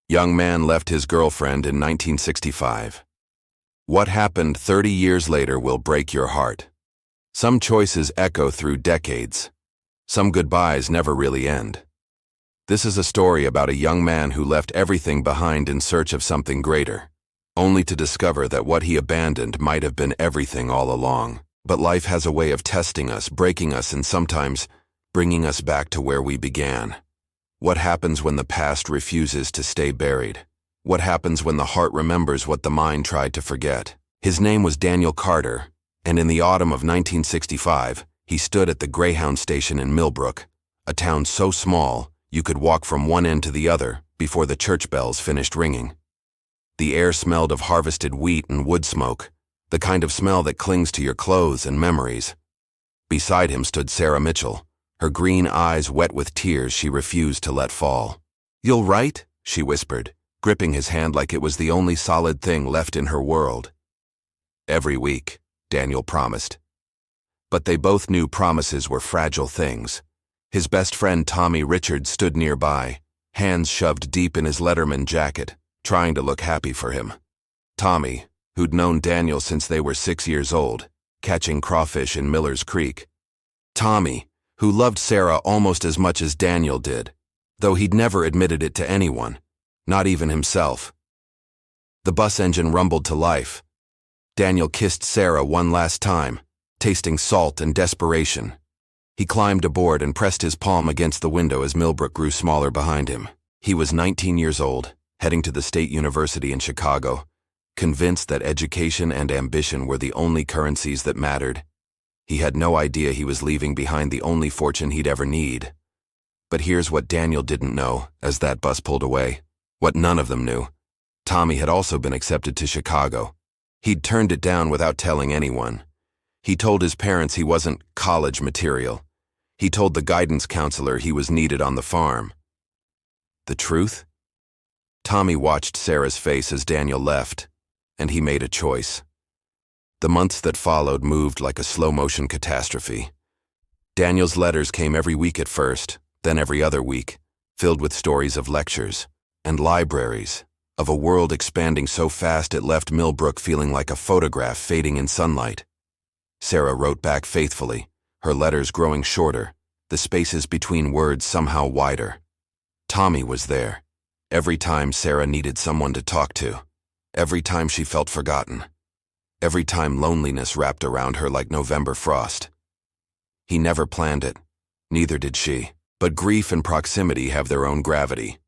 Young man left his girlfriend in 1965. What happened 30 years later will break your heart. Some choices echo through decades. Some goodbyes never really end. This is a story about a young man who left everything behind in search of something greater, only to discover that what he abandoned might have been everything all along. But life has a way of testing us, breaking us, and sometimes bringing us back to where we began. What happens when the past refuses to stay buried? What happens when the heart remembers what the mind tried to forget? His name was Daniel Carter, and in the autumn of 1965, he stood at the Greyhound station in Millbrook, a town so small you could walk from one end to the other before the church bells finished ringing. The air smelled of harvested wheat and wood smoke, the kind of smell that clings to your clothes and memories. Beside him stood Sarah Mitchell, her green eyes wet with tears she refused to let fall. "You'll write?" she whispered, gripping his hand like it was the only solid thing left in her world. "Every week," Daniel promised. But they both knew promises were fragile things. His best friend Tommy Richards stood nearby, hands shoved deep in his Letterman jacket, trying to look happy for him. Tommy, who'd known Daniel since they were 6 years old, catching crawfish in Miller's Creek. Tommy, who loved Sarah almost as much as Daniel did, though he'd never admitted it to anyone, not even himself. The bus engine rumbled to life. Daniel kissed Sarah one last time, tasting salt and desperation. He climbed aboard and pressed his palm against the window as Millbrook grew smaller behind him. He was 19 years old, heading to the State University in Chicago, convinced that education and ambition were the only currencies that mattered. He had no idea he was leaving behind the only fortune he'd ever need. But here's what Daniel didn't know as that bus pulled away. What none of them knew. Tommy had also been accepted to Chicago. He'd turned it down without telling anyone. He told his parents he wasn't college material. He told the guidance counselor he was needed on the farm. The truth? Tommy watched Sarah's face as Daniel left, and he made a choice. The months that followed moved like a slow-motion catastrophe. Daniel's letters came every week at first, then every other week, filled with stories of lectures and libraries, of a world expanding so fast it left Millbrook feeling like a photograph fading in sunlight. Sarah wrote back faithfully, her letters growing shorter, the spaces between words somehow wider. Tommy was there, every time Sarah needed someone to talk to, every time she felt forgotten, every time loneliness wrapped around her like November frost. He never planned it, neither did she, but grief and proximity have their own gravity.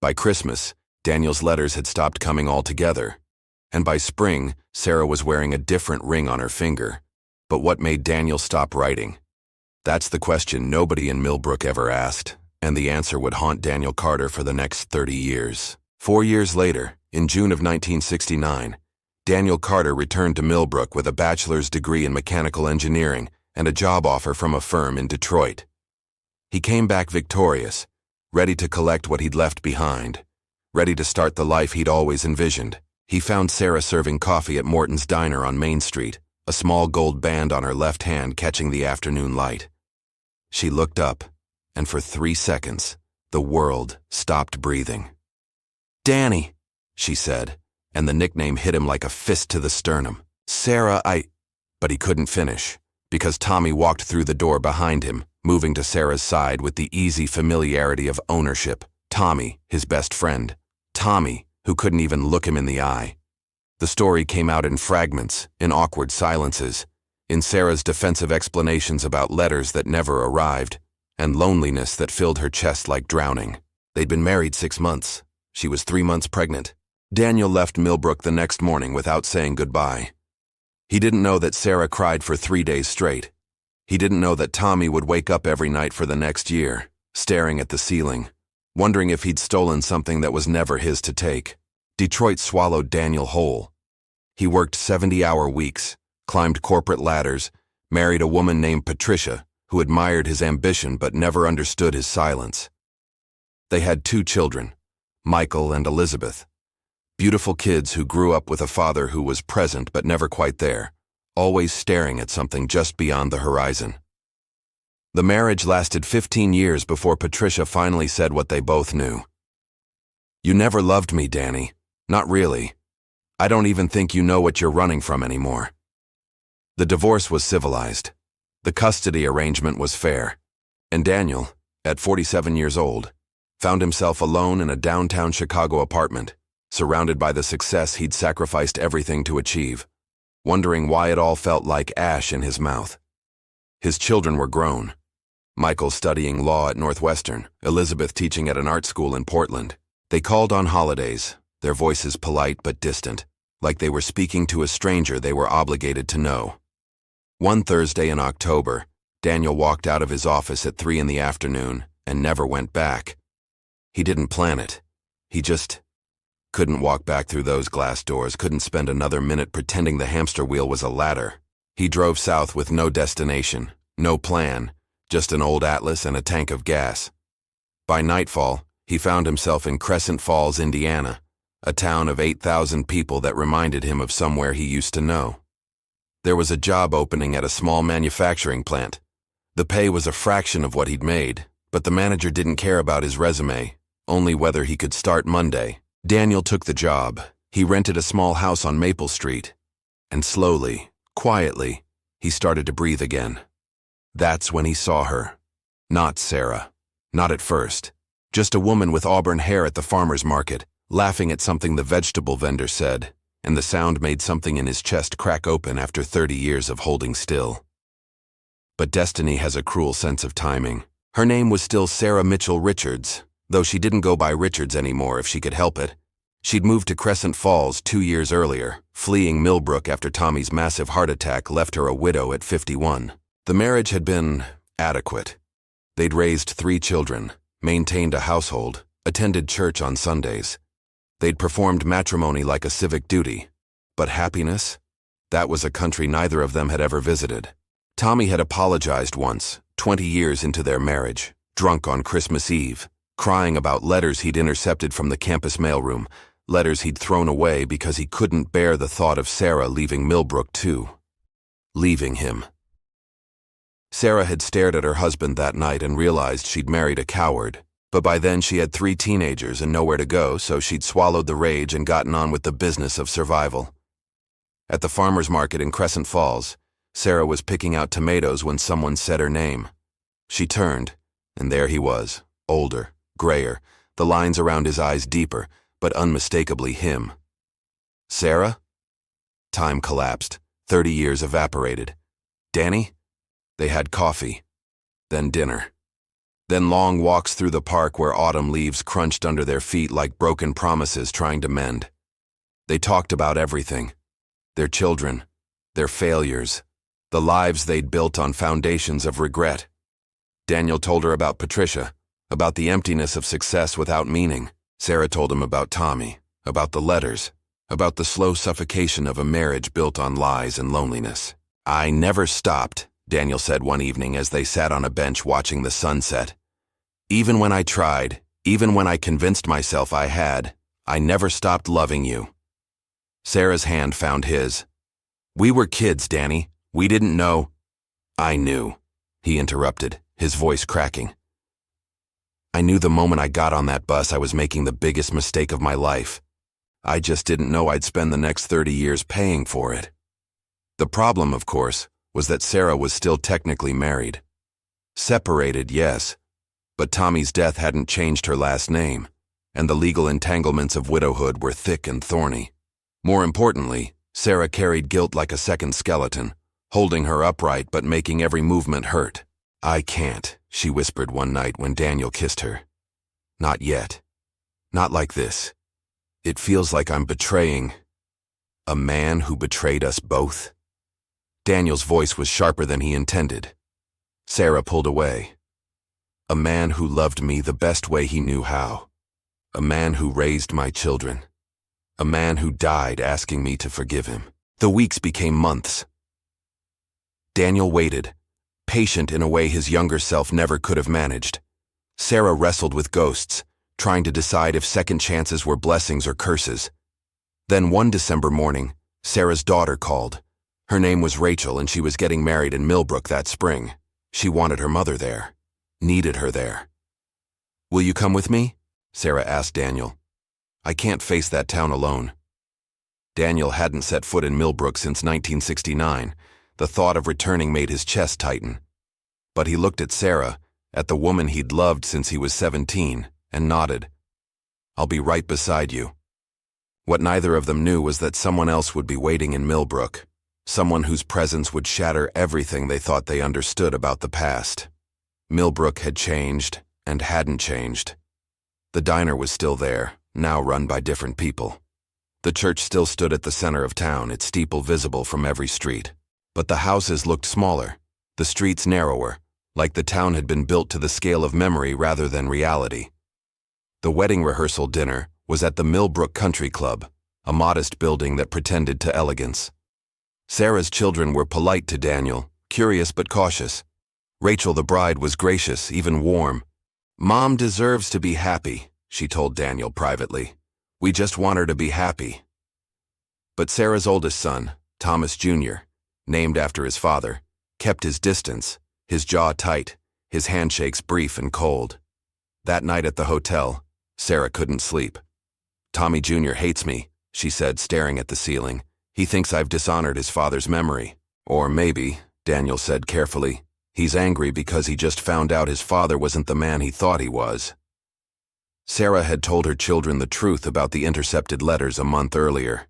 By Christmas, Daniel's letters had stopped coming altogether, and by spring, Sarah was wearing a different ring on her finger. But what made Daniel stop writing? That's the question nobody in Millbrook ever asked, and the answer would haunt Daniel Carter for the next 30 years. 4 years later, in June of 1969, Daniel Carter returned to Millbrook with a bachelor's degree in mechanical engineering and a job offer from a firm in Detroit. He came back victorious, ready to collect what he'd left behind, ready to start the life he'd always envisioned. He found Sarah serving coffee at Morton's Diner on Main Street, a small gold band on her left hand catching the afternoon light. She looked up, and for 3 seconds, the world stopped breathing. "Danny," she said, and the nickname hit him like a fist to the sternum. "Sarah, But he couldn't finish, because Tommy walked through the door behind him, moving to Sarah's side with the easy familiarity of ownership. Tommy, his best friend. Tommy, who couldn't even look him in the eye. The story came out in fragments, in awkward silences, in Sarah's defensive explanations about letters that never arrived, and loneliness that filled her chest like drowning. They'd been married 6 months. She was 3 months pregnant. Daniel left Millbrook the next morning without saying goodbye. He didn't know that Sarah cried for 3 days straight. He didn't know that Tommy would wake up every night for the next year, staring at the ceiling, wondering if he'd stolen something that was never his to take. Detroit swallowed Daniel whole. He worked 70-hour weeks, climbed corporate ladders, married a woman named Patricia, who admired his ambition but never understood his silence. They had 2 children, Michael and Elizabeth. Beautiful kids who grew up with a father who was present but never quite there, always staring at something just beyond the horizon. The marriage lasted 15 years before Patricia finally said what they both knew. You never loved me, Danny. Not really. I don't even think you know what you're running from anymore. The divorce was civilized. The custody arrangement was fair. And Daniel, at 47 years old, found himself alone in a downtown Chicago apartment, surrounded by the success he'd sacrificed everything to achieve, wondering why it all felt like ash in his mouth. His children were grown. Michael studying law at Northwestern, Elizabeth teaching at an art school in Portland. They called on holidays, their voices polite but distant, like they were speaking to a stranger they were obligated to know. One Thursday in October, Daniel walked out of his office at 3 p.m. and never went back. He didn't plan it. He just couldn't walk back through those glass doors, couldn't spend another minute pretending the hamster wheel was a ladder. He drove south with no destination, no plan, just an old atlas and a tank of gas. By nightfall, he found himself in Crescent Falls, Indiana, a town of 8,000 people that reminded him of somewhere he used to know. There was a job opening at a small manufacturing plant. The pay was a fraction of what he'd made, but the manager didn't care about his resume, only whether he could start Monday. Daniel took the job. He rented a small house on Maple Street. And slowly, quietly, he started to breathe again. That's when he saw her. Not Sarah. Not at first. Just a woman with auburn hair at the farmer's market, laughing at something the vegetable vendor said, and the sound made something in his chest crack open after 30 years of holding still. But destiny has a cruel sense of timing. Her name was still Sarah Mitchell Richards, though she didn't go by Richards anymore if she could help it. She'd moved to Crescent Falls 2 years earlier, fleeing Millbrook after Tommy's massive heart attack left her a widow at 51. The marriage had been adequate. They'd raised 3 children, maintained a household, attended church on Sundays. They'd performed matrimony like a civic duty. But happiness? That was a country neither of them had ever visited. Tommy had apologized once, 20 years into their marriage, drunk on Christmas Eve, crying about letters he'd intercepted from the campus mailroom, letters he'd thrown away because he couldn't bear the thought of Sarah leaving Millbrook too. Leaving him. Sarah had stared at her husband that night and realized she'd married a coward, but by then she had 3 teenagers and nowhere to go, so she'd swallowed the rage and gotten on with the business of survival. At the farmer's market in Crescent Falls, Sarah was picking out tomatoes when someone said her name. She turned, and there he was, older, grayer, the lines around his eyes deeper, but unmistakably him. Sarah? Time collapsed. 30 years evaporated. Danny? They had coffee. Then dinner. Then long walks through the park where autumn leaves crunched under their feet like broken promises trying to mend. They talked about everything. Their children, their failures, the lives they'd built on foundations of regret. Daniel told her about Patricia, about the emptiness of success without meaning. Sarah told him about Tommy, about the letters, about the slow suffocation of a marriage built on lies and loneliness. I never stopped, Daniel said one evening as they sat on a bench watching the sunset. Even when I tried, even when I convinced myself I had, I never stopped loving you. Sarah's hand found his. We were kids, Danny. We didn't know. I knew, he interrupted, his voice cracking. I knew the moment I got on that bus I was making the biggest mistake of my life. I just didn't know I'd spend the next 30 years paying for it. The problem, of course, was that Sarah was still technically married. Separated, yes, but Tommy's death hadn't changed her last name, and the legal entanglements of widowhood were thick and thorny. More importantly, Sarah carried guilt like a second skeleton, holding her upright but making every movement hurt. I can't, she whispered one night when Daniel kissed her. Not yet. Not like this. It feels like I'm betraying a man who betrayed us both. Daniel's voice was sharper than he intended. Sarah pulled away. A man who loved me the best way he knew how. A man who raised my children. A man who died asking me to forgive him. The weeks became months. Daniel waited, patient in a way his younger self never could have managed. Sarah wrestled with ghosts, trying to decide if second chances were blessings or curses. Then one December morning, Sarah's daughter called. Her name was Rachel and she was getting married in Millbrook that spring. She wanted her mother there, needed her there. Will you come with me? Sarah asked Daniel. I can't face that town alone. Daniel hadn't set foot in Millbrook since 1969. The thought of returning made his chest tighten. But he looked at Sarah, at the woman he'd loved since he was 17, and nodded. I'll be right beside you. What neither of them knew was that someone else would be waiting in Millbrook, someone whose presence would shatter everything they thought they understood about the past. Millbrook had changed, and hadn't changed. The diner was still there, now run by different people. The church still stood at the center of town, its steeple visible from every street. But the houses looked smaller, the streets narrower, like the town had been built to the scale of memory rather than reality. The wedding rehearsal dinner was at the Millbrook Country Club, a modest building that pretended to elegance. Sarah's children were polite to Daniel, curious but cautious. Rachel the bride was gracious, even warm. Mom deserves to be happy, she told Daniel privately. We just want her to be happy. But Sarah's oldest son, Thomas Jr., named after his father, kept his distance, his jaw tight, his handshakes brief and cold. That night at the hotel, Sarah couldn't sleep. Tommy Jr. hates me, she said, staring at the ceiling. He thinks I've dishonored his father's memory. Or maybe, Daniel said carefully, he's angry because he just found out his father wasn't the man he thought he was. Sarah had told her children the truth about the intercepted letters a month earlier.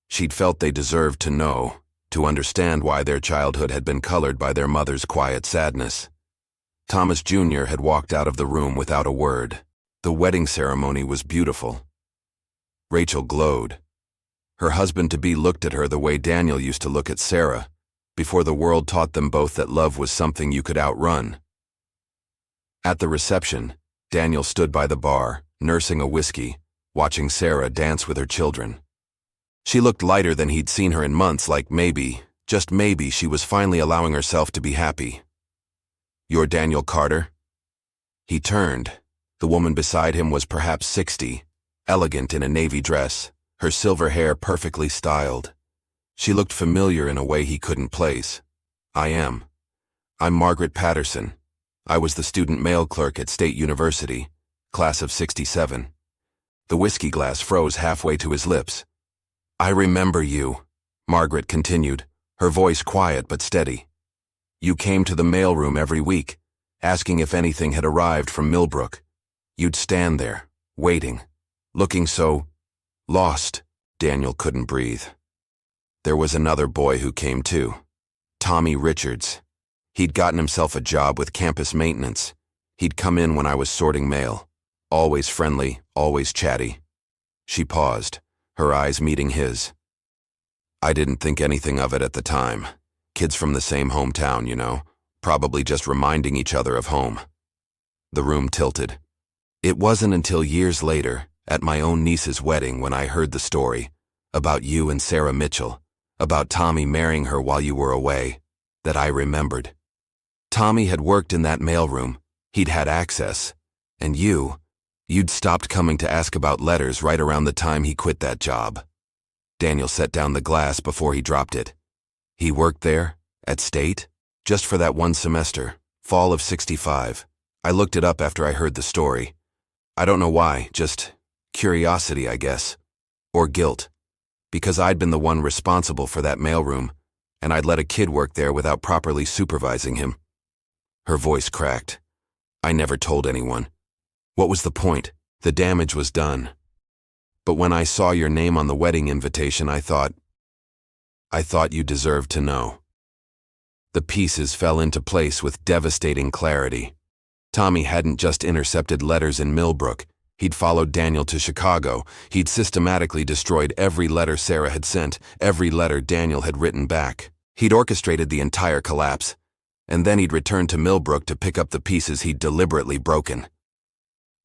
She'd felt they deserved to know, to understand why their childhood had been colored by their mother's quiet sadness. Thomas Jr. had walked out of the room without a word. The wedding ceremony was beautiful. Rachel glowed. Her husband-to-be looked at her the way Daniel used to look at Sarah, before the world taught them both that love was something you could outrun. At the reception, Daniel stood by the bar, nursing a whiskey, watching Sarah dance with her children. She looked lighter than he'd seen her in months, like maybe, just maybe, she was finally allowing herself to be happy. You're Daniel Carter? He turned. The woman beside him was perhaps 60, elegant in a navy dress, her silver hair perfectly styled. She looked familiar in a way he couldn't place. I am. I'm Margaret Patterson. I was the student mail clerk at State University, class of '67. The whiskey glass froze halfway to his lips. I remember you, Margaret continued, her voice quiet but steady. You came to the mailroom every week, asking if anything had arrived from Millbrook. You'd stand there, waiting, looking so lost. Daniel couldn't breathe. There was another boy who came too, Tommy Richards. He'd gotten himself a job with campus maintenance. He'd come in when I was sorting mail. Always friendly, always chatty. She paused, her eyes meeting his. I didn't think anything of it at the time. Kids from the same hometown, you know, probably just reminding each other of home. The room tilted. It wasn't until years later, at my own niece's wedding, when I heard the story, about you and Sarah Mitchell, about Tommy marrying her while you were away, that I remembered. Tommy had worked in that mailroom, he'd had access, and you'd stopped coming to ask about letters right around the time he quit that job. Daniel set down the glass before he dropped it. He worked there, at State, just for that one semester, fall of '65. I looked it up after I heard the story. I don't know why, just curiosity, I guess. Or guilt. Because I'd been the one responsible for that mailroom, and I'd let a kid work there without properly supervising him. Her voice cracked. I never told anyone. What was the point? The damage was done. But when I saw your name on the wedding invitation, I thought you deserved to know. The pieces fell into place with devastating clarity. Tommy hadn't just intercepted letters in Millbrook. He'd followed Daniel to Chicago. He'd systematically destroyed every letter Sarah had sent, every letter Daniel had written back. He'd orchestrated the entire collapse. And then he'd returned to Millbrook to pick up the pieces he'd deliberately broken.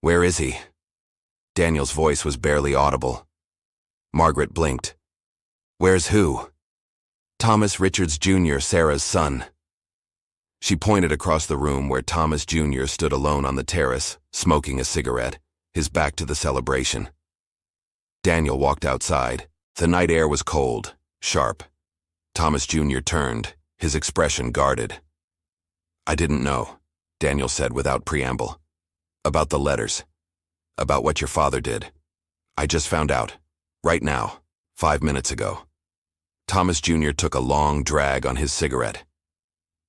Where is he? Daniel's voice was barely audible. Margaret blinked. Where's who? Thomas Richards Jr., Sarah's son. She pointed across the room where Thomas Jr. stood alone on the terrace, smoking a cigarette, his back to the celebration. Daniel walked outside. The night air was cold, sharp. Thomas Jr. turned, his expression guarded. I didn't know, Daniel said without preamble. About the letters. About what your father did. I just found out. Right now. 5 minutes ago. Thomas Jr. took a long drag on his cigarette.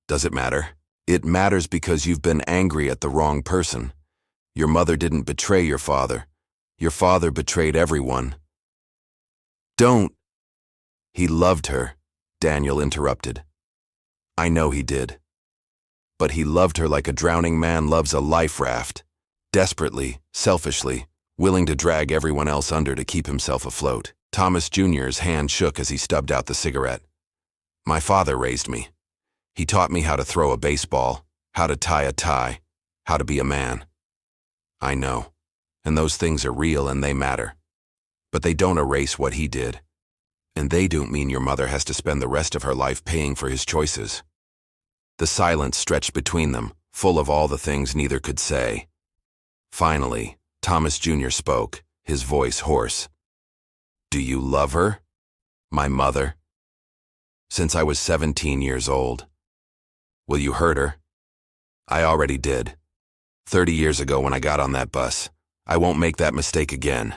Does it matter? It matters because you've been angry at the wrong person. Your mother didn't betray your father. Your father betrayed everyone. Don't. He loved her, Daniel interrupted. I know he did. But he loved her like a drowning man loves a life raft. Desperately, selfishly, willing to drag everyone else under to keep himself afloat. Thomas Jr.'s hand shook as he stubbed out the cigarette. My father raised me. He taught me how to throw a baseball, how to tie a tie, how to be a man. I know, and those things are real and they matter. But they don't erase what he did. And they don't mean your mother has to spend the rest of her life paying for his choices. The silence stretched between them, full of all the things neither could say. Finally, Thomas Jr. spoke, his voice hoarse. Do you love her? My mother? Since I was 17 years old. Will you hurt her? I already did. 30 years ago when I got on that bus. I won't make that mistake again.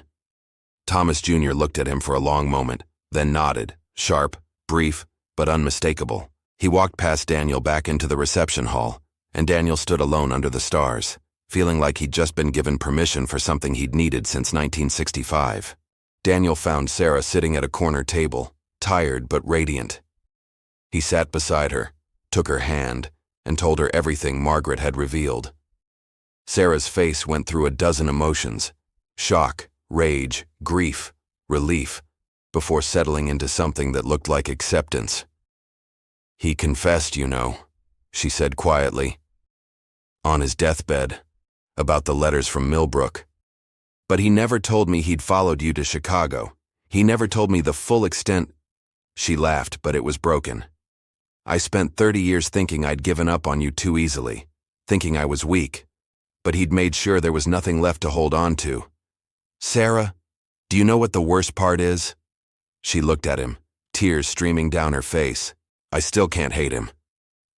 Thomas Jr. looked at him for a long moment, then nodded, sharp, brief, but unmistakable. He walked past Daniel back into the reception hall, and Daniel stood alone under the stars, feeling like he'd just been given permission for something he'd needed since 1965. Daniel found Sarah sitting at a corner table, tired but radiant. He sat beside her, took her hand, and told her everything Margaret had revealed. Sarah's face went through a dozen emotions: shock, rage, grief, relief, before settling into something that looked like acceptance. He confessed, you know, she said quietly. On his deathbed, about the letters from Millbrook. But he never told me he'd followed you to Chicago. He never told me the full extent. She laughed, but it was broken. I spent 30 years thinking I'd given up on you too easily, thinking I was weak. But he'd made sure there was nothing left to hold on to. Sarah, do you know what the worst part is? She looked at him, tears streaming down her face. I still can't hate him.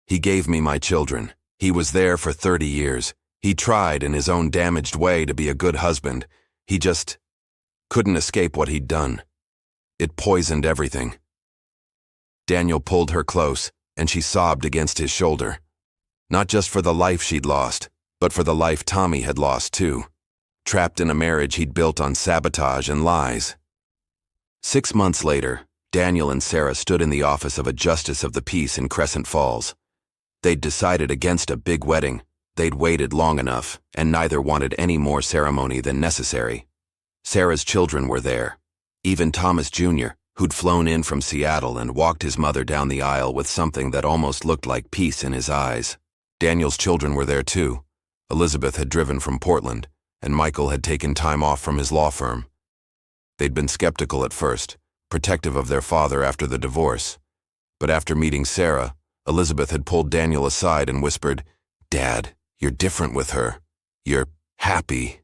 He gave me my children. He was there for 30 years. He tried in his own damaged way to be a good husband. He just couldn't escape what he'd done. It poisoned everything. Daniel pulled her close, and she sobbed against his shoulder. Not just for the life she'd lost, but for the life Tommy had lost too. Trapped in a marriage he'd built on sabotage and lies. 6 months later, Daniel and Sarah stood in the office of a justice of the peace in Crescent Falls. They'd decided against a big wedding. They'd waited long enough, and neither wanted any more ceremony than necessary. Sarah's children were there. Even Thomas Jr., who'd flown in from Seattle and walked his mother down the aisle with something that almost looked like peace in his eyes. Daniel's children were there too. Elizabeth had driven from Portland, and Michael had taken time off from his law firm. They'd been skeptical at first, protective of their father after the divorce. But after meeting Sarah, Elizabeth had pulled Daniel aside and whispered, "Dad, you're different with her. You're happy."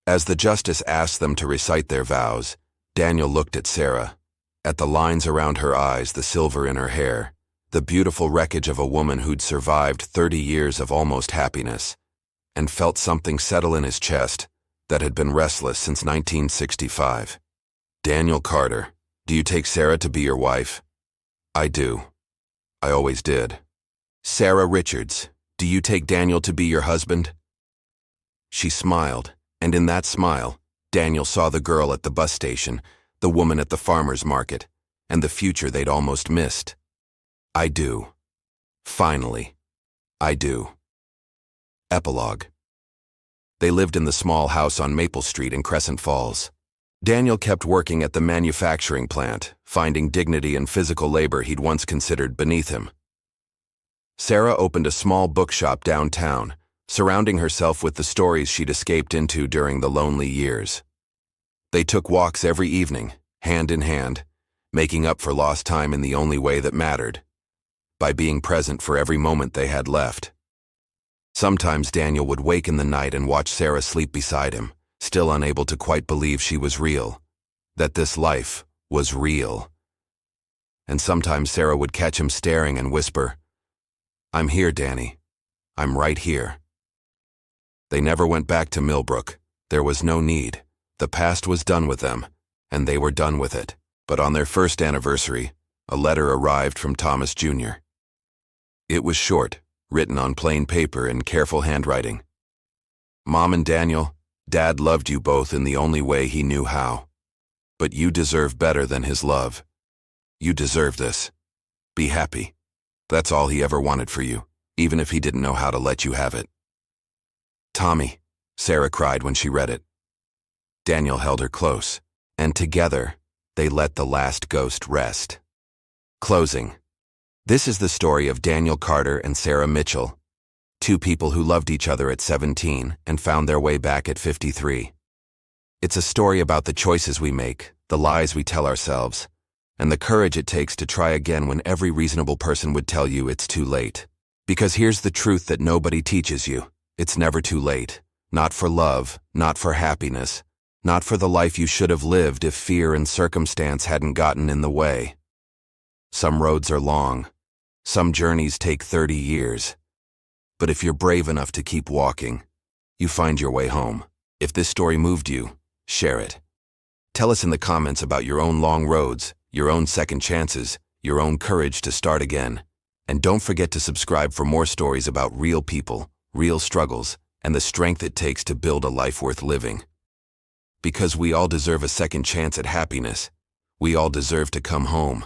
As the justice asked them to recite their vows, Daniel looked at Sarah, at the lines around her eyes, the silver in her hair, the beautiful wreckage of a woman who'd survived 30 years of almost happiness, and felt something settle in his chest that had been restless since 1965. Daniel Carter, do you take Sarah to be your wife? I do. I always did. Sarah Richards, do you take Daniel to be your husband? She smiled, and in that smile, Daniel saw the girl at the bus station, the woman at the farmer's market, and the future they'd almost missed. I do. Finally, I do. Epilogue. They lived in the small house on Maple Street in Crescent Falls. Daniel kept working at the manufacturing plant, finding dignity in physical labor he'd once considered beneath him. Sarah opened a small bookshop downtown, surrounding herself with the stories she'd escaped into during the lonely years. They took walks every evening, hand in hand, making up for lost time in the only way that mattered, by being present for every moment they had left. Sometimes Daniel would wake in the night and watch Sarah sleep beside him, still unable to quite believe she was real, that this life was real. And sometimes Sarah would catch him staring and whisper, "I'm here, Danny. I'm right here." They never went back to Millbrook. There was no need. The past was done with them, and they were done with it. But on their first anniversary, a letter arrived from Thomas Jr. It was short, written on plain paper in careful handwriting. Mom and Daniel, Dad loved you both in the only way he knew how. But you deserve better than his love. You deserve this. Be happy. That's all he ever wanted for you, even if he didn't know how to let you have it. Tommy, Sarah cried when she read it. Daniel held her close, and together, they let the last ghost rest. Closing. This is the story of Daniel Carter and Sarah Mitchell, two people who loved each other at 17 and found their way back at 53. It's a story about the choices we make, the lies we tell ourselves, and the courage it takes to try again when every reasonable person would tell you it's too late. Because here's the truth that nobody teaches you. It's never too late. Not for love, not for happiness, not for the life you should have lived if fear and circumstance hadn't gotten in the way. Some roads are long. Some journeys take 30 years. But if you're brave enough to keep walking, you find your way home. If this story moved you, share it. Tell us in the comments about your own long roads, your own second chances, your own courage to start again. And don't forget to subscribe for more stories about real people, real struggles, and the strength it takes to build a life worth living. Because we all deserve a second chance at happiness. We all deserve to come home.